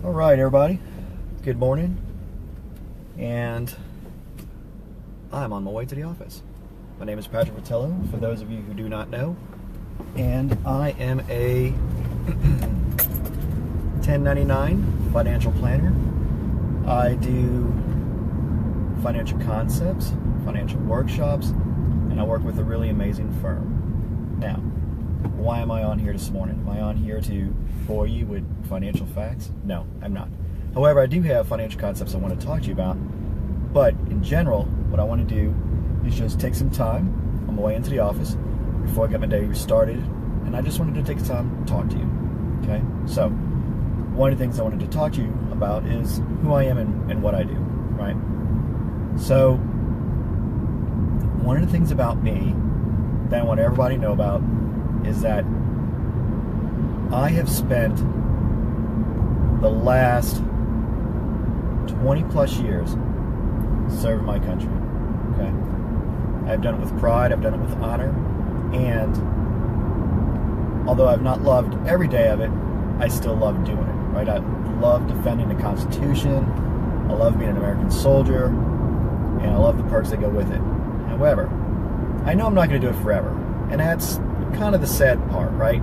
All right, everybody. Good morning. And I'm on my way to the office. My name is Patrick Vitello, for those of you who do not know. And I am a 1099 financial planner. I do financial concepts, financial workshops, and I work with a really amazing firm. Now, why am I on here this morning? Am I on here to bore you with financial facts? No, I'm not. However, I do have financial concepts I want to talk to you about. But in general, what I want to do is just take some time on my way into the office before I get my day started, and I just wanted to take some time to talk to you. Okay? So, one of the things I wanted to talk to you about is who I am and what I do, right? So, one of the things about me that I want everybody to know about is that I have spent the last 20 plus years serving my country. Okay? I've done it with pride, I've done it with honor, and although I've not loved every day of it, I still love doing it, right? I love defending the Constitution, I love being an American soldier, and I love the perks that go with it. However, I know I'm not going to do it forever, and that's kind of the sad part, right?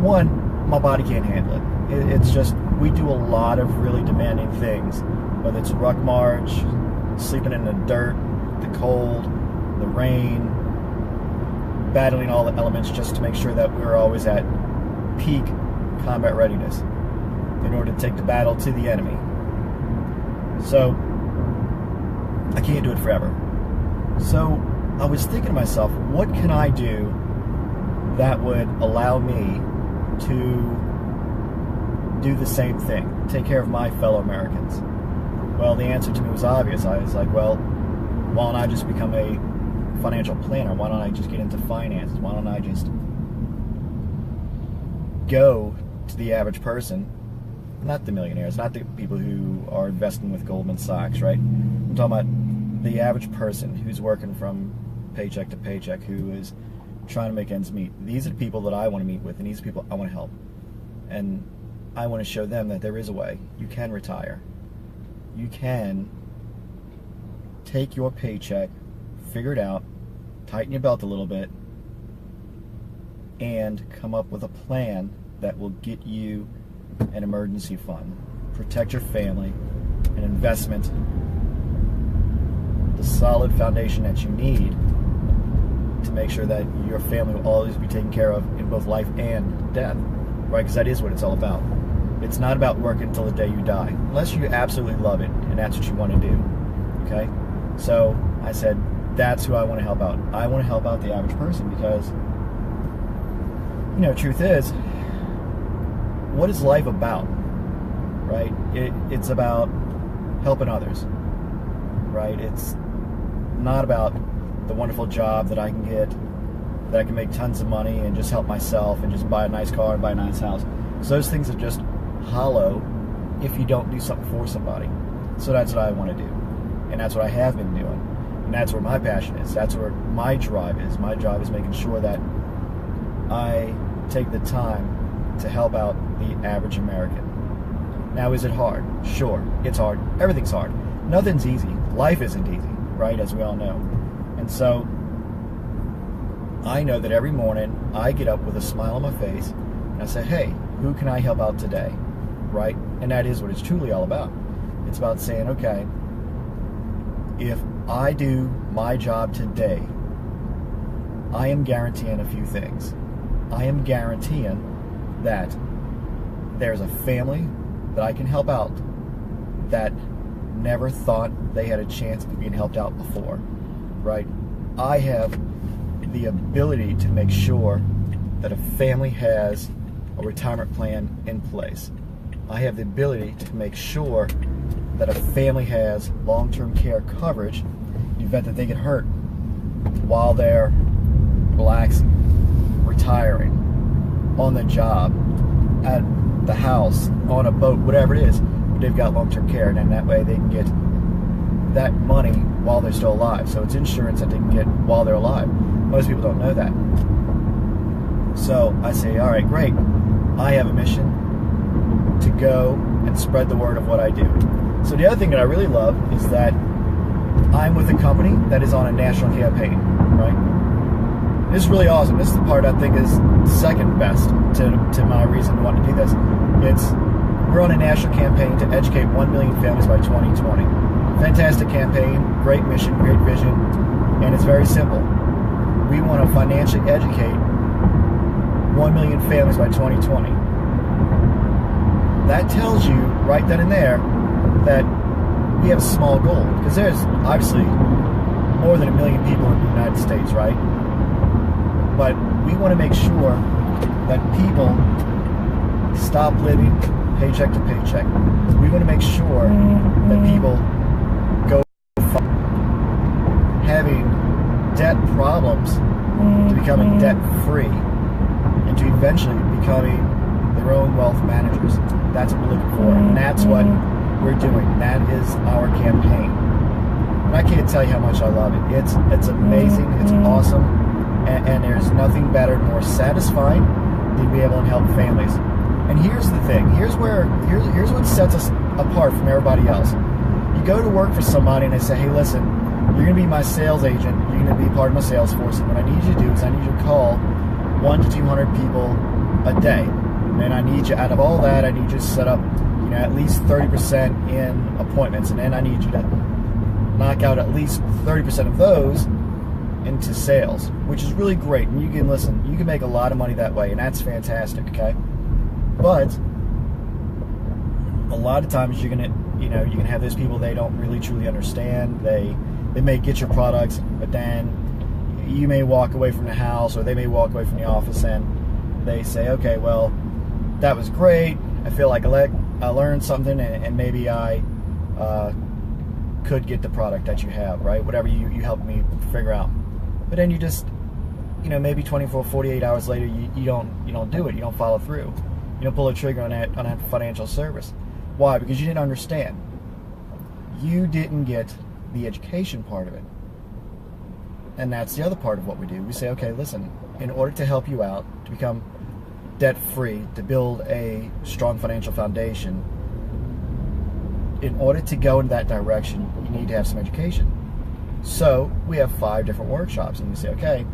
One, my body can't handle it. It's just, we do a lot of really demanding things, whether it's ruck march, sleeping in the dirt, the cold, the rain, battling all the elements just to make sure that we're always at peak combat readiness in order to take the battle to the enemy. So, I can't do it forever. So, I was thinking to myself, what can I do that would allow me to do the same thing, take care of my fellow Americans? Well, the answer to me was obvious. I was like, well, why don't I just become a financial planner? Why don't I just get into finances? Why don't I just go to the average person, not the millionaires, not the people who are investing with Goldman Sachs, right? I'm talking about the average person who's working from paycheck to paycheck, who is trying to make ends meet. These are the people that I want to meet with, and these are people I want to help. And I want to show them that there is a way. You can retire. You can take your paycheck, figure it out, tighten your belt a little bit, and come up with a plan that will get you an emergency fund, protect your family, an investment, the solid foundation that you need to make sure that your family will always be taken care of in both life and death, right? Because that is what it's all about. It's not about working until the day you die, unless you absolutely love it and that's what you want to do, okay? So I said, that's who I want to help out. I want to help out the average person because, you know, truth is, what is life about, right? It's about helping others, right? It's not about the wonderful job that I can get, that I can make tons of money and just help myself and just buy a nice car and buy a nice house. So those things are just hollow if you don't do something for somebody. So that's what I want to do, and that's what I have been doing, and that's where my passion is. That's where my drive is. My job is making sure that I take the time to help out the average American. Now, is it hard? Sure, it's hard. Everything's hard. Nothing's easy. Life isn't easy, right, as we all know. And so I know that every morning I get up with a smile on my face and I say, hey, who can I help out today, right? And that is what it's truly all about. It's about saying, okay, if I do my job today, I am guaranteeing a few things. I am guaranteeing that there's a family that I can help out that never thought they had a chance of being helped out before, right? I have the ability to make sure that a family has a retirement plan in place. I have the ability to make sure that a family has long-term care coverage in the event that they get hurt while they're relaxing, retiring, on the job, at the house, on a boat, whatever it is. They've got long-term care, and then that way they can get that money while they're still alive. So it's insurance that they can get while they're alive. Most people don't know that. So I say, all right, great. I have a mission to go and and spread the word of what I do. So the other thing that I really love is that I'm with a company that is on a national campaign, right? This is really awesome. This is the part I think is second best to my reason to want to do this. We're on a national campaign to educate 1 million families by 2020. Fantastic campaign, great mission, great vision, and it's very simple. We want to financially educate 1 million families by 2020. That tells you right then and there that we have a small goal, because there's obviously more than 1 million people in the United States, right? But we want to make sure that people stop living paycheck to paycheck. We want to make sure that people go from having debt problems to becoming debt free and to eventually becoming their own wealth managers. That's what we're looking for, and that's what we're doing. That is our campaign. And I can't tell you how much I love it. It's amazing, it's awesome, and there's nothing better and more satisfying than being able to help families. And here's the thing, here's what sets us apart from everybody else. You go to work for somebody and they say, hey listen, you're going to be my sales agent, you're going to be part of my sales force, and what I need you to do is I need you to call 100 to 200 people a day. And I need you, out of all that, I need you to set up at least 30% in appointments, and then I need you to knock out at least 30% of those into sales, which is really great. And you can make a lot of money that way, and that's fantastic, okay? But a lot of times you're gonna have those people, they don't really truly understand. They may get your products, but then you may walk away from the house, or they may walk away from the office, and they say, okay, well, that was great. I feel like I learned something, and maybe I could get the product that you have, right? Whatever you helped me figure out. But then you just, maybe 24, 48 hours later, you don't do it. You don't follow through. You don't pull a trigger on that financial service. Why? Because you didn't understand. You didn't get the education part of it. And that's the other part of what we do. We say, okay, listen, in order to help you out, to become debt-free, to build a strong financial foundation, in order to go in that direction, you need to have some education. So we have 5 different workshops, and you say, okay,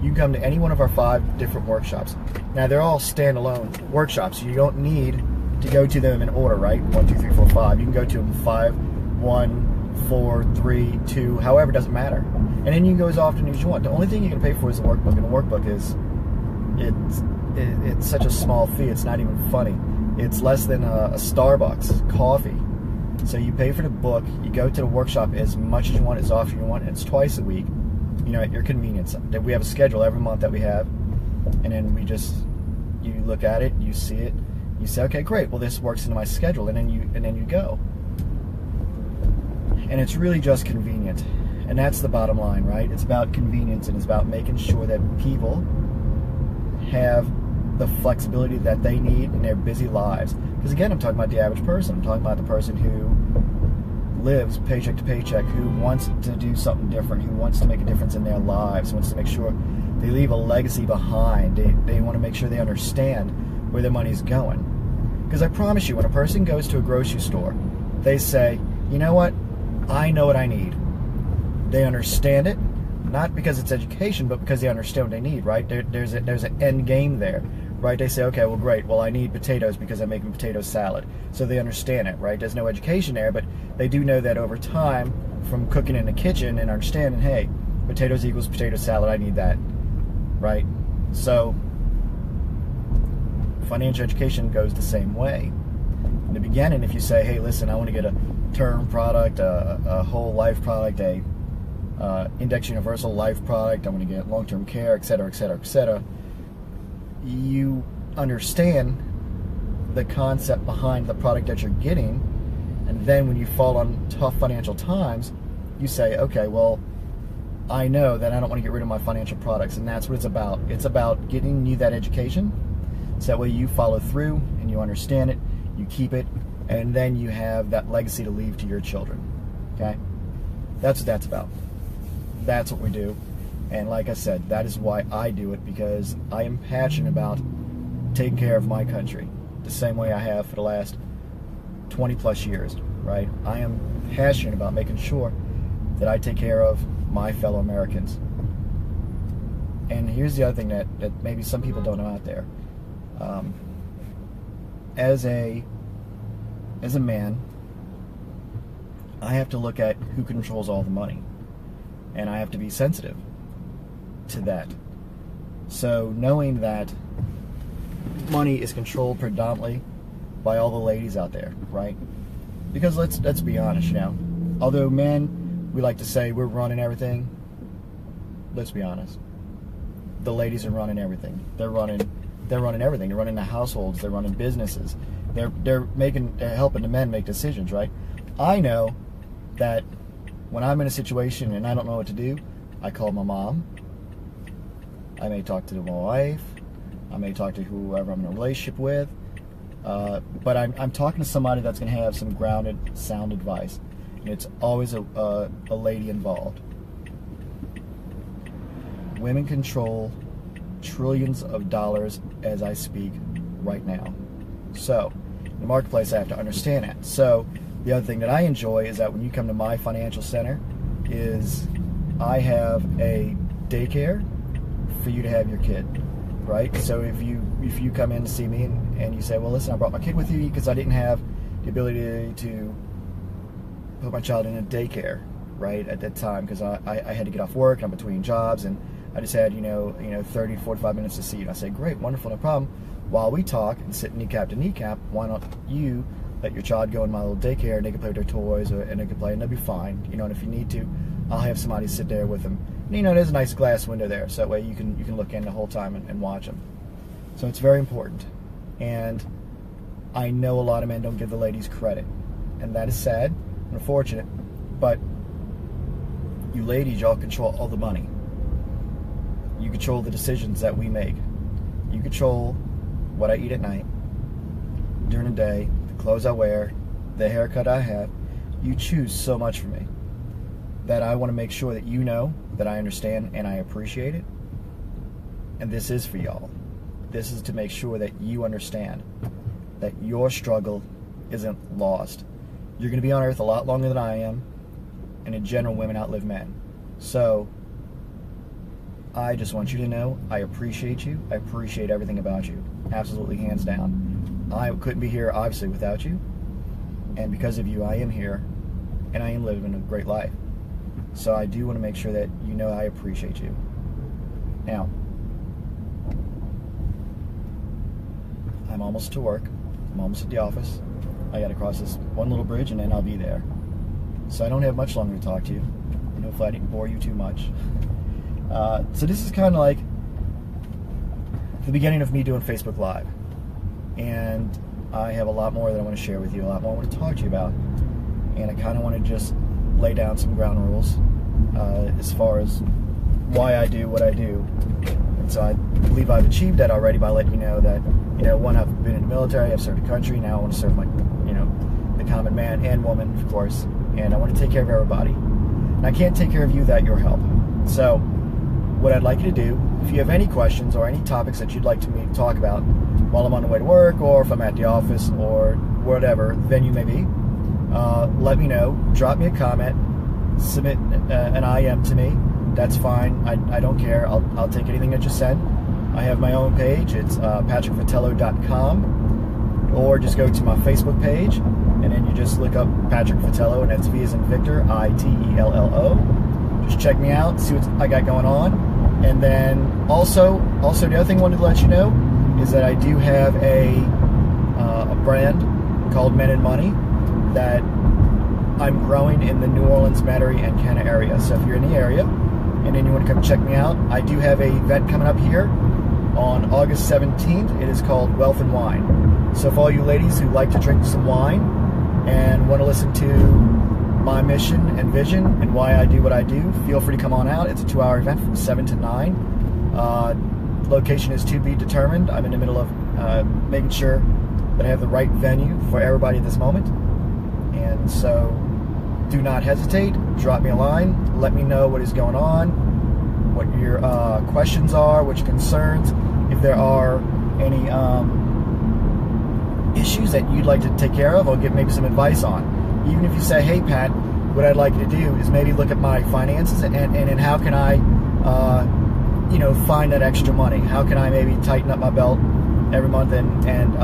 you can come to any one of our 5 different workshops. Now, they're all standalone workshops, so you don't need to go to them in order, right? 1, 2, 3, 4, 5. You can go to them 5, 1, 4, 3, 2, however, it doesn't matter. And then you can go as often as you want. The only thing you can pay for is the workbook, and the workbook is, it's such a small fee, it's not even funny. It's less than a Starbucks coffee. So you pay for the book, you go to the workshop as much as you want, as often as you want, and it's twice a week, at your convenience. We have a schedule every month that we have, and then you look at it, you see it, you say, okay, great, well this works into my schedule, and then you go. And it's really just convenient. And that's the bottom line, right? It's about convenience, and it's about making sure that people have the flexibility that they need in their busy lives. Because again, I'm talking about the average person. I'm talking about the person who lives paycheck to paycheck, who wants to do something different, who wants to make a difference in their lives, who wants to make sure they leave a legacy behind. They want to make sure they understand where their money's going. Because I promise you, when a person goes to a grocery store, they say, you know what? I know what I need. They understand it, not because it's education, but because they understand what they need, right? There's an end game there, right? They say, okay, well, great. Well, I need potatoes because I'm making potato salad. So they understand it, right? There's no education there, but they do know that over time, from cooking in the kitchen and understanding, hey, potatoes equals potato salad, I need that, right? So financial education goes the same way. In the beginning, if you say, hey, listen, I want to get a term product, a whole life product, a index universal life product, I want to get long-term care, etc., etc., etc., you understand the concept behind the product that you're getting, and then when you fall on tough financial times, you say, okay, well, I know that I don't want to get rid of my financial products, and that's what it's about. It's about getting you that education, so that way you follow through and you understand it, you keep it, and then you have that legacy to leave to your children. Okay? That's what that's about. That's what we do. And like I said, that is why I do it, because I am passionate about taking care of my country the same way I have for the last 20 plus years, right? I am passionate about making sure that I take care of my fellow Americans. And here's the other thing that maybe some people don't know out there. As a man, I have to look at who controls all the money, and I have to be sensitive to that. So knowing that money is controlled predominantly by all the ladies out there, right? Because let's be honest, you know, although men, we like to say we're running everything, let's be honest, the ladies are running everything. They're running everything. They're running the households. They're running businesses. They're helping the men make decisions, right? I know that when I'm in a situation and I don't know what to do, I call my mom. I may talk to my wife. I may talk to whoever I'm in a relationship with. But I'm talking to somebody that's going to have some grounded, sound advice. And it's always a lady involved. Women control trillions of dollars as I speak right now. So, in the marketplace, I have to understand that. So, the other thing that I enjoy is that when you come to my financial center, is I have a daycare for you to have your kid, right? So if you come in to see me and you say, well, listen, I brought my kid with you because I didn't have the ability to put my child in a daycare, right, at that time, because I had to get off work, and I'm between jobs, and I just had, 30 to 45 minutes to see you. And I say, great, wonderful, no problem. While we talk and sit kneecap to kneecap, why don't you let your child go in my little daycare, and they can play with their toys, and they can play, and they'll be fine. And if you need to, I'll have somebody sit there with them. And, there's a nice glass window there, so that way you can look in the whole time and watch them. So it's very important. And I know a lot of men don't give the ladies credit, and that is sad and unfortunate. But you ladies, y'all control all the money. You control the decisions that we make. You control what I eat at night, during the day, the clothes I wear, the haircut I have. You choose so much for me that I want to make sure that you know that I understand and I appreciate it. And this is for y'all. This is to make sure that you understand that your struggle isn't lost. You're going to be on earth a lot longer than I am, and in general, women outlive men. So I just want you to know I appreciate you. I appreciate everything about you. Absolutely, hands down. I couldn't be here, obviously, without you. And because of you, I am here, and I am living a great life. So I do want to make sure that you know I appreciate you. Now, I'm almost to work. I'm almost at the office. I got to cross this one little bridge, and then I'll be there. So I don't have much longer to talk to you. And hopefully I didn't bore you too much. So this is kind of like the beginning of me doing Facebook Live. And I have a lot more that I want to share with you, a lot more I want to talk to you about. And I kind of want to just lay down some ground rules as far as why I do what I do. And so I believe I've achieved that already by letting you know that, one, I've been in the military, I've served the country, now I want to serve the common man and woman, of course. And I want to take care of everybody. And I can't take care of you without your help. So what I'd like you to do, if you have any questions or any topics that you'd like me to talk about while I'm on the way to work, or if I'm at the office, or whatever venue may be, let me know. Drop me a comment. Submit an IM to me. That's fine. I don't care. I'll take anything that you send. I have my own page. It's patrickvitello.com, or just go to my Facebook page, and then you just look up Patrick Vitello, and that's V as in Victor, I-T-E-L-L-O. Just check me out, see what I got going on. And then also the other thing I wanted to let you know is that I do have a brand called Men and Money that I'm growing in the New Orleans, Metairie, and Kenner area. So if you're in the area and then you want to come check me out, I do have an event coming up here on August 17th. It is called Wealth and Wine. So for all you ladies who like to drink some wine and want to listen to my mission and vision and why I do what I do, feel free to come on out. It's a 2-hour event from 7 to 9. Location is to be determined. I'm in the middle of making sure that I have the right venue for everybody at this moment. And so do not hesitate. Drop me a line. Let me know what is going on, what your questions are, what your concerns, if there are any issues that you'd like to take care of or get maybe some advice on. Even if you say, hey Pat, what I'd like you to do is maybe look at my finances and how can I find that extra money. How can I maybe tighten up my belt every month and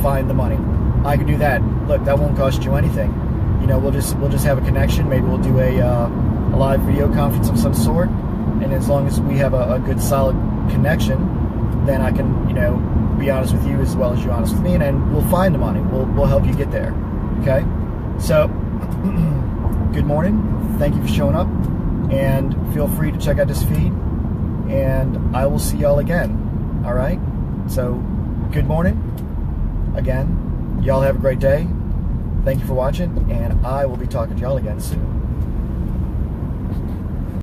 find the money? I can do that. Look, that won't cost you anything. We'll just have a connection. Maybe we'll do a live video conference of some sort, and as long as we have a good solid connection, then I can be honest with you as well as you're honest with me, and we'll find the money. We'll help you get there. Okay? So good morning. Thank you for showing up, and feel free to check out this feed, and I will see y'all again. All right? So good morning again. Y'all have a great day. Thank you for watching, and I will be talking to y'all again soon.